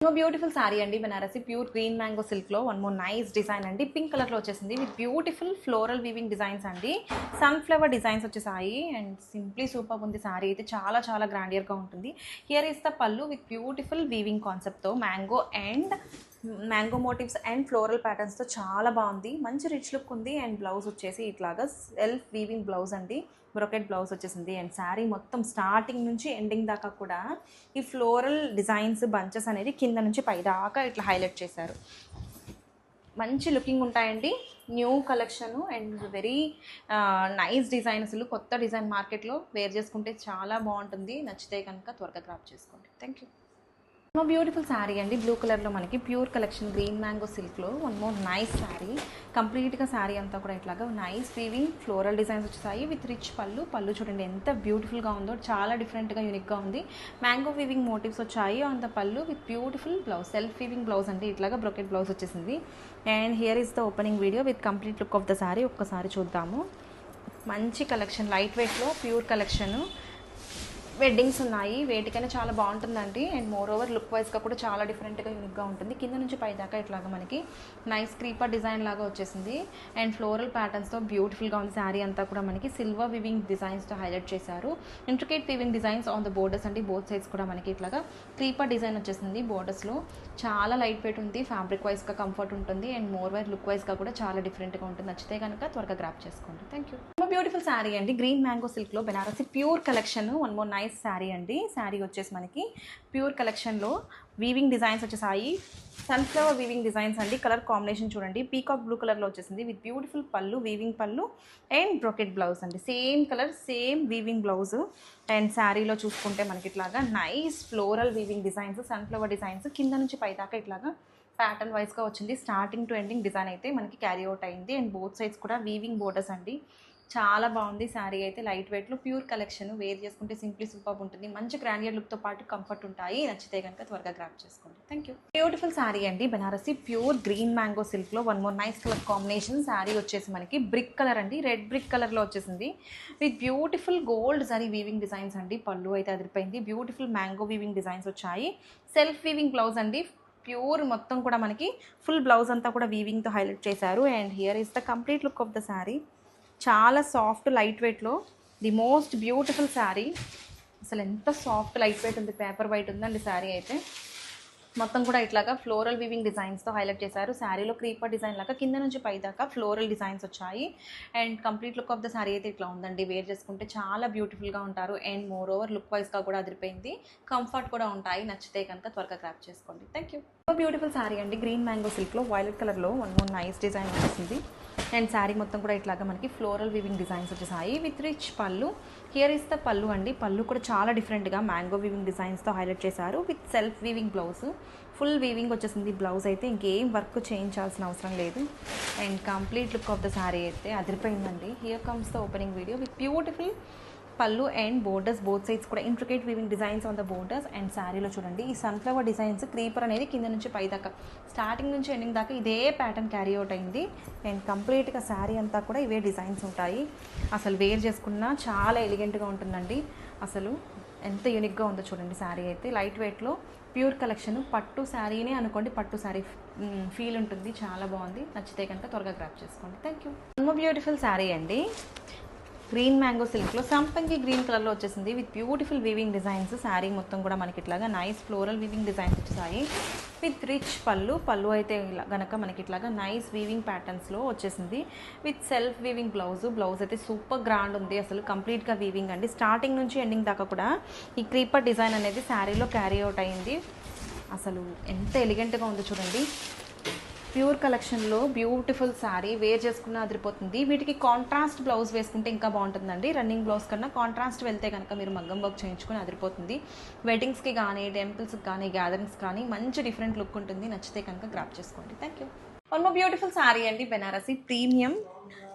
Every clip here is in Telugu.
బ్యూటిఫుల్ సారీ అండి Banarasi pure green mango silk లో వన్ మోర్ నైస్ డిజైన్ అండి పింక్ కలర్ లో వచ్చేసింది with beautiful floral weaving designs అండి సన్ఫ్లవర్ డిజైన్స్ వచ్చేసాయి అండ్ సింప్లీ సూపర్ ఉంది సారీ అయితే చాలా చాలా గ్రాండియర్ గా ఉంటుంది. Here is the pallu with beautiful weaving concept తో mango motifs and floral patterns తో చాలా బాగుంది. మంచి రిచ్ లుక్ ఉంది అండ్ బ్లౌజ్ వచ్చేసి ఇట్లాగా సెల్ఫ్ వీవింగ్ బ్లౌజ్ అండి బ్రొకెట్ బ్లౌజ్ వచ్చేసింది అండ్ శారీ మొత్తం స్టార్టింగ్ నుంచి ఎండింగ్ దాకా కూడా ఈ ఫ్లోరల్ డిజైన్స్ బంచెస్ అనేది కింద నుంచి పై దాకా ఇట్లా హైలైట్ చేశారు. మంచి లుకింగ్ ఉంటాయండి. New collection and very nice design. అసలు కొత్త డిజైన్ మార్కెట్లో వేర్ చేసుకుంటే చాలా బాగుంటుంది. నచ్చితే కనుక త్వరగా గ్రాప్ చేసుకోండి. Thank you. బ్యూటిఫుల్ శారీ అండి బ్లూ కలర్లో మనకి ప్యూర్ కలెక్షన్ గ్రీన్ మ్యాంగో సిల్క్లో వన్ మోర్ నైస్ శారీ. కంప్లీట్గా శారీ అంతా కూడా ఇట్లాగా నైస్ వీవింగ్ ఫ్లోరల్ డిజైన్స్ వచ్చేసాయి విత్ రిచ్ పళ్ళు చూడండి ఎంత బ్యూటిఫుల్గా ఉందో. చాలా డిఫరెంట్గా యూనిక్గా ఉంది. మ్యాంగో వీవింగ్ మోటివ్స్ వచ్చాయి on the pallu with beautiful blouse self weaving blouse అంటే ఇట్లాగా బ్రొకెట్ బ్లౌజ్ వచ్చేసింది. And here is the opening video with complete look of the sari. ఒక్కసారి చూద్దాము. మంచి కలెక్షన్ లైట్ వెయిట్లో ప్యూర్ కలెక్షన్. వెడ్డింగ్స్ ఉన్నాయి, వేటికైనా చాలా బాగుంటుందండి. అండ్ మోర్ ఓవర్ లుక్ వైజ్గా కూడా చాలా డిఫరెంట్గా యూనిక్గా ఉంటుంది. కింద నుంచి పై దాకా ఇట్లాగా మనకి నైస్ క్రీపర్ డిజైన్ లాగా వచ్చేసింది అండ్ ఫ్లోరల్ ప్యాటర్న్స్తో బ్యూటిఫుల్గా ఉంది. శారీ అంతా కూడా మనకి సిల్వర్ వివింగ్ డిజైన్స్తో హైలైట్ చేశారు. Intricate weaving designs on the borders అండి. బోత్ సైడ్స్ కూడా మనకి ఇట్లాగా క్రీపర్ డిజైన్ వచ్చేసింది బోర్డర్స్లో. చాలా లైట్ వెయిట్ ఉంది. ఫ్యాబ్రిక్ వైజ్గా కంఫర్ట్ ఉంటుంది అండ్ మోర్ ఓవర్ లుక్ వైజ్గా కూడా చాలా డిఫరెంట్గా ఉంటుంది. నచ్చితే కనుక త్వరగా గ్రాప్ చేసుకోండి. Thank you. బ్యూటిఫుల్ శారీ అండి గ్రీన్ మ్యాంగో సిల్క్లో Banarasi pure collection one more nice sari అండి. శారీ వచ్చేసి మనకి ప్యూర్ కలెక్షన్లో వీవింగ్ డిజైన్స్ వచ్చేసాయి. సన్ఫ్లవర్ వీవింగ్ డిజైన్స్ అండి. కలర్ కాంబినేషన్ చూడండి పీకాక్ బ్లూ కలర్లో వచ్చేసింది with beautiful pallu weaving pallu and brocade blouse అండి. Same colour same weaving blouse. And శారీలో చూసుకుంటే మనకి ఇట్లాగా nice floral weaving designs sunflower designs కింద నుంచి పై దాకా ఇట్లాగా ప్యాటర్న్ వైజ్గా వచ్చింది. స్టార్టింగ్ టు ఎండింగ్ డిజైన్ అయితే మనకి క్యారీ అవుట్ అయింది అండ్ బోత్ సైడ్స్ కూడా వీవింగ్ బోర్డర్స్ అండి. చాలా బాగుంది శారీ అయితే. లైట్ వెయిట్లో ప్యూర్ కలెక్షన్. వేర్ చేసుకుంటే సింప్లీ సూపర్ ఉంటుంది. మంచి గ్రాండియర్ లుక్తో పాటు కంఫర్ట్ ఉంటాయి. నచ్చితే కనుక త్వరగా గ్రాప్ చేసుకోండి. Thank you. బ్యూటిఫుల్ శారీ అండి బనారసి ప్యూర్ గ్రీన్ మ్యాంగో సిల్క్లో one more nice colour combination. Sari వచ్చేసి మనకి బ్రిక్ కలర్ అండి రెడ్ బ్రిక్ కలర్లో వచ్చేసింది with beautiful gold zari weaving designs అండి. పళ్ళు అయితే అదిరిపోయింది. బ్యూటిఫుల్ మ్యాంగో వీవింగ్ డిజైన్స్ వచ్చాయి. సెల్ఫ్ వీవింగ్ బ్లౌజ్ అండి. ప్యూర్ మొత్తం కూడా మనకి ఫుల్ బ్లౌజ్ అంతా కూడా వీవింగ్తో హైలైట్ చేశారు. And here is the complete look of the sari. చాలా సాఫ్ట్ లైట్ వెయిట్లో ది మోస్ట్ బ్యూటిఫుల్ శారీ. అసలు ఎంత సాఫ్ట్ లైట్ వెయిట్ ఉంది. పేపర్ వైట్ ఉందండి శారీ అయితే. మొత్తం కూడా ఇట్లాగా ఫ్లోరల్ వీవింగ్ డిజైన్స్తో హైలైట్ చేశారు. శారీలో క్రీపర్ డిజైన్ లాగా కింద నుంచి పై దాకా ఫ్లోరల్ డిజైన్స్ వచ్చాయి. And complete look of the sari అయితే ఇట్లా ఉందండి. వేర్ చేసుకుంటే చాలా బ్యూటిఫుల్గా ఉంటారు. అండ్ మోర్ ఓవర్ లుక్ వైజ్గా కూడా అదిరిపోయింది. కంఫర్ట్ కూడా ఉంటాయి. నచ్చితే కనుక త్వరగా గ్రాప్ చేసుకోండి. Thank you. బ్యూటిఫుల్ శారీ అండి గ్రీన్ మ్యాంగో సిల్క్లో వైలెట్ కలర్లో వన్ మోర్ నైస్ డిజైన్ వచ్చేసింది. అండ్ శారీ మొత్తం కూడా ఇట్లాగా మనకి ఫ్లోరల్ వీవింగ్ డిజైన్స్ వచ్చేసాయి with rich pallu. Here is the pallu అండి. పళ్ళు కూడా చాలా డిఫరెంట్గా మ్యాంగో వీవింగ్ డిజైన్స్తో హైలైట్ చేశారు with self weaving blouse. Full weaving వచ్చేసింది. బ్లౌజ్ అయితే ఇంకేం వర్క్ చేయించాల్సిన అవసరం లేదు. And complete look of the sari అయితే అదిరిపోయిందండి. Here comes the opening video with beautiful పళ్ళు అండ్ బోర్డర్స్ బోత్ సైడ్స్ కూడా intricate weaving designs on the borders. And శారీలో చూడండి ఈ సన్ఫ్లవర్ డిజైన్స్ క్రీపర్ అనేది కింద నుంచి పై దాకా స్టార్టింగ్ నుంచి ఎండింగ్ దాకా ఇదే ప్యాటర్న్ క్యారీ అవుట్ అయింది. అండ్ కంప్లీట్గా శారీ అంతా కూడా ఇవే డిజైన్స్ ఉంటాయి. అసలు వేర్ చేసుకున్నా చాలా ఎలిగెంట్గా ఉంటుందండి. అసలు ఎంత యూనిక్గా ఉందో చూడండి. శారీ అయితే లైట్ వెయిట్లో ప్యూర్ కలెక్షన్. పట్టు శారీనే అనుకోండి, పట్టు శారీ ఫీల్ ఉంటుంది. చాలా బాగుంది. నచ్చితే కనుక త్వరగా గ్రాప్ చేసుకోండి. Thank you. బ్యూటిఫుల్ శారీ అండి గ్రీన్ మ్యాంగో సిల్క్లో సంపంగి గ్రీన్ కలర్లో వచ్చేసింది with beautiful weaving designs. Sari మొత్తం కూడా మనకి ఇట్లాగా నైస్ ఫ్లోరల్ వీవింగ్ డిజైన్స్ వచ్చేసాయి విత్ రిచ్ పళ్ళు అయితే ఇలా గనక మనకి ఇట్లాగా నైస్ వీవింగ్ ప్యాటర్న్స్లో వచ్చేసింది విత్ సెల్ఫ్ వీవింగ్ బ్లౌజ్ అయితే సూపర్ గ్రాండ్ ఉంది. అసలు కంప్లీట్గా వీవింగ్ అండి. స్టార్టింగ్ నుంచి ఎండింగ్ దాకా కూడా ఈ క్రీపర్ డిజైన్ అనేది శారీలో క్యారీ అవుట్ అయింది. అసలు ఎంత ఎలిగెంట్గా ఉందో చూడండి. ప్యూర్ కలెక్షన్లో బ్యూటిఫుల్ శారీ. వేర్ చేసుకున్న అదిరిపోతుంది. వీటికి కాంట్రాస్ట్ బ్లౌజ్ వేసుకుంటే ఇంకా బాగుంటుందండి. రన్నింగ్ బ్లౌజ్ కన్నా కాంట్రాస్ట్ వెళ్తే కనుక మీరు మగ్గం వర్క్ చేయించుకొని అదిరిపోతుంది. వెడ్డింగ్స్కి కానీ టెంపుల్స్కి కానీ గ్యాదరింగ్స్ కానీ మంచి డిఫరెంట్ లుక్ ఉంటుంది. నచ్చితే కనుక గ్రాప్ చేసుకోండి. Thank you. One more beautiful sari అండి బెనారసి ప్రీమియం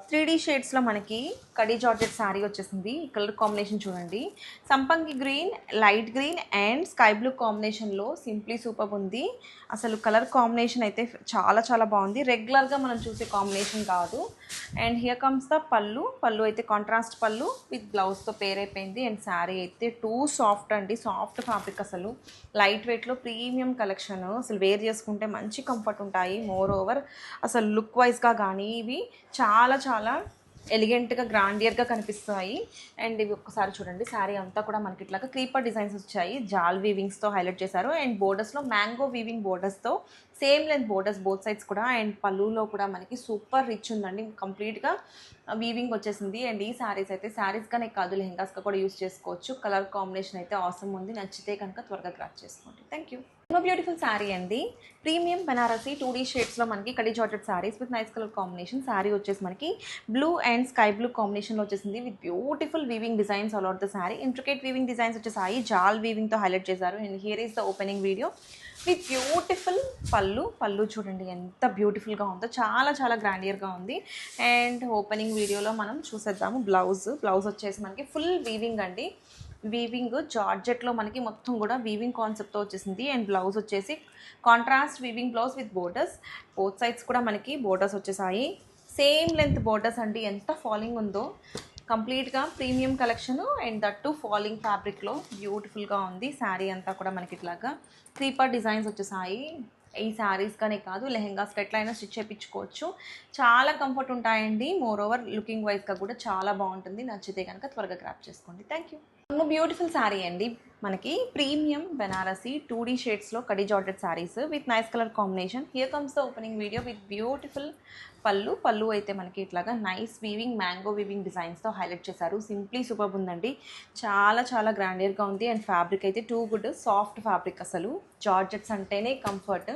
3D షేడ్స్లో మనకి కడీ జార్జెట్ శారీ వచ్చేసింది. ఈ కలర్ కాంబినేషన్ చూడండి, సంపంగి green, light green and sky blue కాంబినేషన్లో సింప్లీ సూపర్ ఉంది. అసలు కలర్ కాంబినేషన్ అయితే చాలా చాలా బాగుంది, రెగ్యులర్గా మనం చూసే కాంబినేషన్ కాదు. అండ్ హియర్ కమ్స్ ద పళ్ళు అయితే కాంట్రాస్ట్ పళ్ళు విత్ బ్లౌజ్తో పేర్ అయిపోయింది. అండ్ శారీ అయితే టూ సాఫ్ట్ అండి, సాఫ్ట్ ఫ్యాబ్రిక్, అసలు లైట్ వెయిట్లో ప్రీమియం కలెక్షన్. అసలు వేర్ చేసుకుంటే మంచి కంఫర్ట్ ఉంటాయి. మోర్ ఓవర్ అసలు లుక్ వైజ్గా కానీ ఇవి చాలా చాలా ఎలిగెంట్గా గ్రాండియర్గా కనిపిస్తాయి. అండ్ ఇవి ఒక్కసారి చూడండి, శారీ అంతా కూడా మనకి ఇట్లాగా క్రీపర్ డిజైన్స్ వచ్చాయి, జాల్ వీవింగ్స్తో హైలైట్ చేశారు. అండ్ బోర్డర్స్లో మ్యాంగో వీవింగ్ బోర్డర్స్తో same length borders both sides కూడా. అండ్ పళ్ళులో కూడా మనకి సూపర్ రిచ్ ఉందండి, కంప్లీట్గా వీవింగ్ వచ్చేసింది. అండ్ ఈ శారీస్ అయితే శారీస్గానే కాదు లెహెంగాస్గా కూడా యూస్ చేసుకోవచ్చు. కలర్ కాంబినేషన్ అయితే ఆసమ్ ఉంది, నచ్చితే కనుక త్వరగా గ్రాప్ చేసుకోండి. Thank you. బ్యూటిఫుల్ శారీ అండి, ప్రీమియం బనారసి 2D షేడ్స్లో మనకి khadi georgette saris with nice colour combination. Sari వచ్చేసి మనకి బ్లూ అండ్ స్కై బ్లూ కాంబినేషన్లో వచ్చేసింది with beautiful weaving designs all over the sari. Intricate weaving designs వచ్చేసాయి, జాల్ వీవింగ్తో హైలైట్ చేశారు. And here is the opening video with beautiful పళ్ళు చూడండి ఎంత బ్యూటిఫుల్గా ఉందో, చాలా చాలా గ్రాండియర్గా ఉంది. అండ్ ఓపెనింగ్ వీడియోలో మనం చూసేద్దాము. బ్లౌజ్ వచ్చేసి మనకి ఫుల్ వీవింగ్ అండి, వీవింగ్ జార్జెట్లో మనకి మొత్తం కూడా వీవింగ్ కాన్సెప్ట్తో వచ్చేసింది. అండ్ బ్లౌజ్ వచ్చేసి contrast weaving blouse with borders, both sides కూడా మనకి బోర్డర్స్ వచ్చేసాయి. సేమ్ లెంత్ బోర్డర్స్ అండి, ఎంత ఫాలింగ్ ఉందో, కంప్లీట్గా premium collection. And that falling ఫ్యాబ్రిక్లో బ్యూటిఫుల్గా ఉంది. శారీ అంతా కూడా మనకి ఇట్లాగా క్రీపర్ డిజైన్స్ వచ్చేసాయి. ఈ శారీస్గానే కాదు లెహెంగాస్కి ఎట్లయినా స్టిచ్ చేయించుకోవచ్చు, చాలా కంఫర్ట్ ఉంటాయండి. మోర్ ఓవర్ లుకింగ్ వైజ్గా కూడా చాలా బాగుంటుంది. నచ్చితే కనుక త్వరగా గ్రాప్ చేసుకోండి. Thank you. బ్యూటిఫుల్ శారీ అండి, మనకి ప్రీమియం బెనారసి 2D షేడ్స్లో కడీ georgette saris with nice colour combination. Here comes the opening video with beautiful pallu అయితే మనకి ఇట్లాగా నైస్ వీవింగ్ మ్యాంగో వీవింగ్ డిజైన్స్తో హైలైట్ చేశారు. సింప్లీ సూపర్ ఉందండి, చాలా చాలా గ్రాండియర్గా ఉంది. అండ్ ఫ్యాబ్రిక్ అయితే టూ గుడ్, సాఫ్ట్ ఫ్యాబ్రిక్, అసలు జార్జెట్స్ అంటేనే comfort.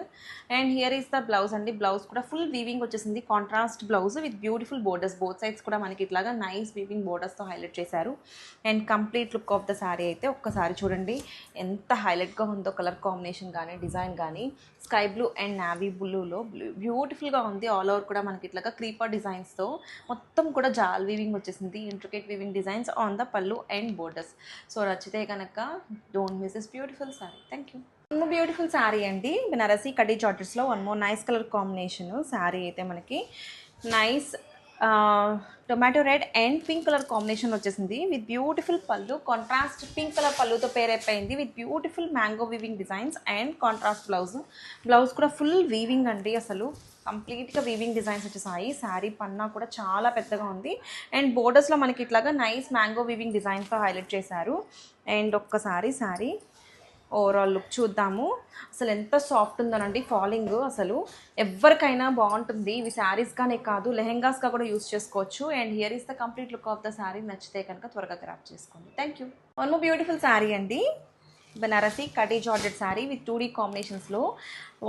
And here is the blouse అండి, బ్లౌజ్ కూడా ఫుల్ వీవింగ్ వచ్చేసింది, contrast blouse with beautiful borders, both sides కూడా మనకి ఇట్లాగా నైస్ వీవింగ్ బోర్డర్స్తో హైలైట్ చేశారు. And complete look of the sari అయితే ఒక్కసారి చూడండి ఎంత హైలైట్గా ఉందో, కలర్ కాంబినేషన్ కానీ డిజైన్ కానీ స్కై బ్లూ అండ్ నావీ బ్లూలో బ్యూటిఫుల్గా ఉంది. ఆల్ ఓవర్ కూడా మనకి ఇట్లాగా క్రీపర్ డిజైన్స్తో మొత్తం కూడా జాల్ వీవింగ్ వచ్చేసింది, intricate weaving designs on the pallu and borders. So నచ్చితే కనుక don't miss this beautiful sari. Thank you. Beautiful sari అండి, బెనారసి కడీ జార్జెట్స్లో one more nice colour combination. Sari అయితే మనకి nice tomato red and pink colour combination వచ్చేసింది with beautiful pallu, contrast pink colour పళ్ళుతో పేర్ అయిపోయింది with beautiful mango weaving designs and contrast blouse కూడా ఫుల్ వీవింగ్ అండి, అసలు కంప్లీట్గా వీవింగ్ డిజైన్స్ వచ్చేసాయి. శారీ పన్నా కూడా చాలా పెద్దగా ఉంది. అండ్ బోర్డర్స్లో మనకి ఇట్లాగా నైస్ మ్యాంగో వీవింగ్ డిజైన్స్తో హైలైట్ చేశారు. అండ్ ఒక్కసారి శారీ ఓవరాల్ లుక్ చూద్దాము. అసలు ఎంత సాఫ్ట్ ఉందోనండి, ఫాలింగ్ అసలు ఎవరికైనా బాగుంటుంది. ఇవి శారీస్గానే కాదు లెహెంగాస్గా కూడా యూస్ చేసుకోవచ్చు. And here is the complete look of the sari. నచ్చితే కనుక త్వరగా గ్రాప్ చేసుకోండి. Thank you. One more beautiful sari అండి, బెనారసి కడీ జార్జెట్ శారీ విత్ 2D కాంబినేషన్స్లో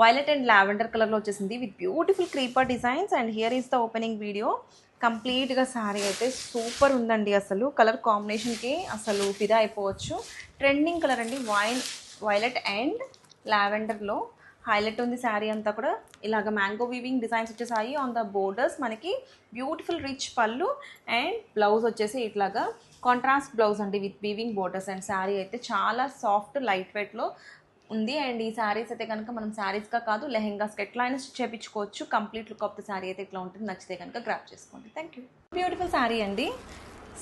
వైలెట్ అండ్ లావెండర్ కలర్లో వచ్చేసింది with beautiful creeper designs. And here is the opening video. కంప్లీట్గా శారీ అయితే సూపర్ ఉందండి, అసలు కలర్ కాంబినేషన్కి అసలు ఫిదా అయిపోవచ్చు. ట్రెండింగ్ కలర్ అండి, వైలెట్ అండ్ లావెండర్లో హైలైట్ ఉంది. శారీ అంతా కూడా ఇలాగ మ్యాంగో వీవింగ్ డిజైన్స్ వచ్చేసాయి ఆన్ ద బోర్డర్స్. మనకి బ్యూటిఫుల్ రిచ్ పళ్ళు అండ్ బ్లౌజ్ వచ్చేసి ఇట్లాగా కాంట్రాస్ట్ బ్లౌజ్ అండి with weaving borders. And sari అయితే చాలా సాఫ్ట్ లైట్ వెయిట్లో ఉంది. అండ్ ఈ శారీస్ అయితే కనుక మనం శారీస్గా కాదు లెహెంగాస్కి ఎట్లా అయినా స్టిచ్ చేయించుకోవచ్చు. Complete look of the sari అయితే ఇట్లా ఉంటుంది. నచ్చితే కనుక గ్రాప్ చేసుకోండి. Thank you. బ్యూటిఫుల్ శారీ అండి,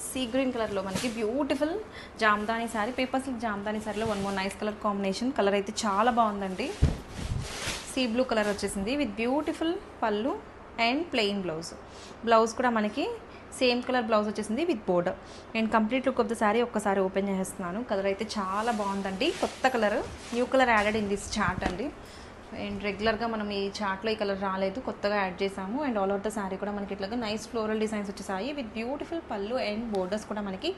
సీ గ్రీన్ కలర్లో మనకి beautiful Jamdani sari, paper silk Jamdani శారీలో one more nice colour combination. Colour అయితే చాలా బాగుందండి, సీ బ్లూ కలర్ వచ్చేసింది విత్ బ్యూటిఫుల్ పళ్ళు అండ్ ప్లెయిన్ బ్లౌజ్ కూడా మనకి సేమ్ కలర్ బ్లౌజ్ వచ్చేసింది with border. And complete look of the sari ఒక్కసారి ఓపెన్ చేస్తున్నాను. కలర్ అయితే చాలా బాగుందండి, కొత్త colour, new colour added in this chart అండి. అండ్ రెగ్యులర్గా మనం ఈ చార్ట్లో ఈ కలర్ రాలేదు, కొత్తగా యాడ్ చేసాము. And all over the sari కూడా మనకి ఇట్లాగా నైస్ ఫ్లోరల్ డిజైన్స్ వచ్చేసాయి విత్ బ్యూటిఫుల్ పళ్ళు అండ్ బోర్డర్స్ కూడా మనకి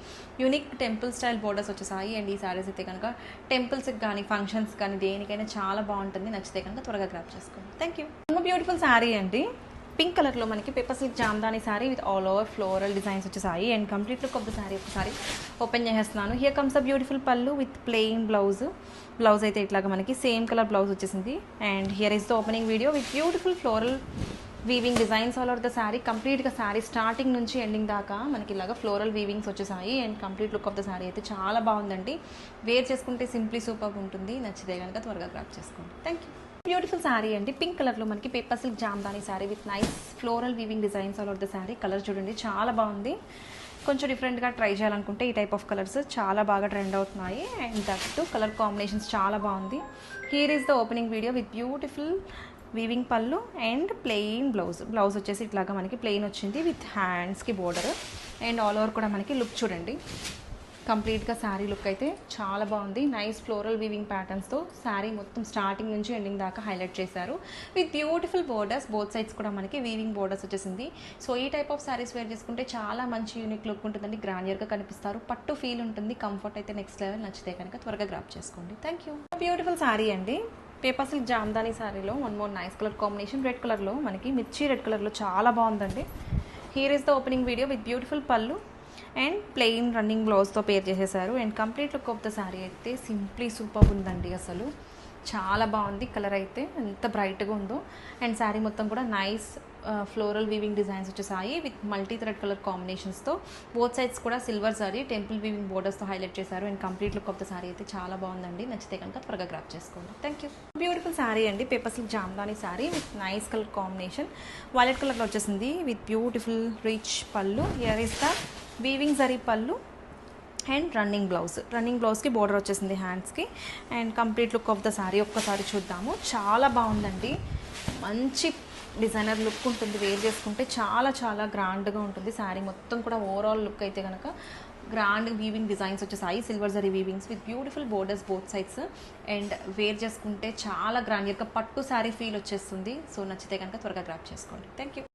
యూనిక్ టెంపుల్ స్టైల్ బోర్డర్స్ వచ్చేసాయి. అండ్ ఈ శారీస్ అయితే కనుక టెంపుల్స్కి కానీ ఫంక్షన్స్ కానీ దేనికైనా చాలా బాగుంటుంది. నచ్చితే కనుక త్వరగా గ్రాప్ చేసుకోండి. Thank you. బ్యూటిఫుల్ శారీ అండి, పింక్ కలర్లో మనకి paper silk Jamdani sari with all over floral designs వచ్చేసాయి. And complete look of the sari ఒకసారి ఓపెన్ చేసేస్తున్నాను. Here comes the beautiful pallu with plain blouse అయితే ఇట్లాగా మనకి సేమ్ కలర్ బ్లౌజ్ వచ్చేసింది. And here is the opening video with beautiful floral weaving designs all over the sari. కంప్లీట్గా శారీ స్టార్టింగ్ నుంచి ఎండింగ్ దాకా మనకి ఇలాగా ఫ్లోరల్ వీవింగ్స్ వచ్చేసాయి. And complete look of the sari అయితే చాలా బాగుందండి. వేర్ చేసుకుంటే సింప్లీ సూపర్ ఉంటుంది. నచ్చితే కనుక త్వరగా గ్రాప్ చేసుకోండి. Thank you. బ్యూటిఫుల్ శారీ అండి, పింక్ కలర్లో మనకి paper silk Jamdani sari with nice floral weaving designs all over the sari. Colour చూడండి చాలా బాగుంది. కొంచెం డిఫరెంట్గా ట్రై చేయాలనుకుంటే ఈ టైప్ ఆఫ్ కలర్స్ చాలా బాగా ట్రెండ్ అవుతున్నాయి. అండ్ దట్ కలర్ కాంబినేషన్స్ చాలా బాగుంది. Here is the opening video with beautiful weaving pallu and plain blouse వచ్చేసి ఇట్లాగా మనకి ప్లెయిన్ వచ్చింది విత్ హ్యాండ్స్కి బోర్డర్. అండ్ ఆల్ ఓవర్ కూడా మనకి లుక్ చూడండి, కంప్లీట్గా శారీ లుక్ అయితే చాలా బాగుంది. నైస్ ఫ్లోరల్ వీవింగ్ ప్యాటర్న్స్తో శారీ మొత్తం స్టార్టింగ్ నుంచి ఎండింగ్ దాకా హైలైట్ చేశారు with beautiful borders. Both sides కూడా మనకి వీవింగ్ బోర్డర్స్ వచ్చేసింది. సో ఈ టైప్ ఆఫ్ శారీస్ వేర్ చేసుకుంటే చాలా మంచి యూనిక్ లుక్ ఉంటుందండి. గ్రాండియర్గా కనిపిస్తారు, పట్టు ఫీల్ ఉంటుంది, కంఫర్ట్ అయితే నెక్స్ట్ లెవెల్. నచ్చితే కనుక త్వరగా గ్రాప్ చేసుకోండి. Thank you. బ్యూటిఫుల్ శారీ అండి, పేపర్ సిల్క్ జామ్దాని శారీలో one more nice colour combination. Red కలర్లో మనకి మిర్చి రెడ్ కలర్లో చాలా బాగుందండి. Here is the opening video with beautiful పళ్ళు అండ్ ప్లెయిన్ రన్నింగ్ బ్లౌజ్తో పేర్ చేసేసారు. And complete look of the sari అయితే సింప్లీ సూపర్ ఉందండి. అసలు చాలా బాగుంది. కలర్ అయితే ఎంత బ్రైట్గా ఉందో. అండ్ శారీ మొత్తం కూడా నైస్ ఫ్లోరల్ వీవింగ్ డిజైన్స్ వచ్చేసాయి విత్ మల్టీ థ్రెడ్ కలర్ కాంబినేషన్స్తో. బోత్ సైడ్స్ కూడా సిల్వర్ సారీ టెంపుల్ వీవింగ్ బోర్డర్స్తో హైలైట్ చేశారు. And complete look of the sari అయితే చాలా బాగుందండి. నచ్చితే కనుక త్వరగా గ్రాప్ చేసుకోండి. Thank you. బ్యూటిఫుల్ శారీ అండి, paper silk Jamdani sari with nice colour combination. Violet కలర్లో వచ్చేసింది with beautiful rich pallu. Here is the weaving zari పళ్ళు అండ్ రన్నింగ్ బ్లౌజ్కి బోర్డర్ వచ్చేసింది హ్యాండ్స్కి. And complete look of the sari ఒక్కసారి చూద్దాము. చాలా బాగుందండి, మంచి డిజైనర్ లుక్ ఉంటుంది. వేర్ చేసుకుంటే చాలా చాలా గ్రాండ్గా ఉంటుంది. శారీ మొత్తం కూడా ఓవరాల్ లుక్ అయితే కనుక గ్రాండ్ వీవింగ్ డిజైన్స్ వచ్చేసాయి, silver zari weavings with beautiful borders both sides. And wear చేసుకుంటే చాలా గ్రాండ్గా పట్టు శారీ ఫీల్ వచ్చేస్తుంది. సో నచ్చితే కనుక త్వరగా గ్రాప్ చేసుకోండి. Thank you.